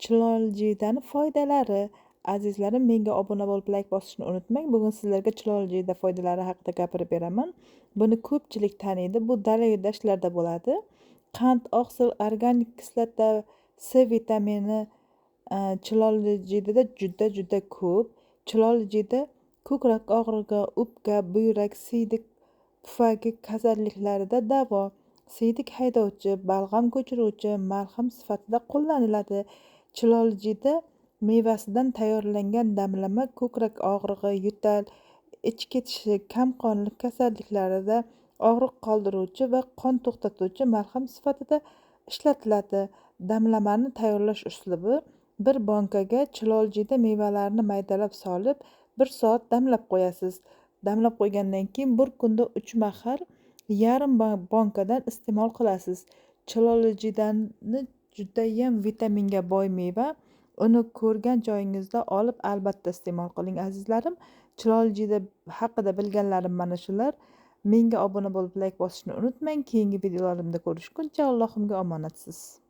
Chilonzidani foydalari. Azizlarim, menga obuna bo'lib like bosishni unutmang. Bugun sizlarga chilonzida foydalari haqida gapirib beraman. Buni ko'pchilik taniydi. Bu dala dashlarda bo'ladi. Qand, oqsil, organik kislota, C vitamini chilonzidada juda ko'p. Chilonzida ko'krak og'rig'i, o'pka, buyrak, siydik pufagi kasalliklarida davo. Siydik haydovchi, balg'am ko'chiruvchi, malham sifatida qo'llaniladi. Chilonzida mevasidan tayyorlangan damlama ko'krak og'rig'i, yo'tal, ich ketishi, kamqonlik kasalliklarida og'riq qoldiruvchi va qon to'xtatuvchi malham sifatida ishlatiladi. Damlamani tayyorlash uslubi: bir bankaga chilonzida mevalarini maydalab solib, 1 soat damlab qo'yasiz. Damlab qo'ygandan keyin bir kunda 3 mahal yarim bankadan iste'mol qilasiz. Chilonzidani judayam vitaminga boy meva. Uni ko'rgan joyingizda olib albatta iste'mol qiling azizlarim. Chilonzida haqida bilganlarim mana shular. Menga obuna bo'lib like bosishni unutmang. Keyingi videolarimda ko'rishguncha Allohimga omonatsiz.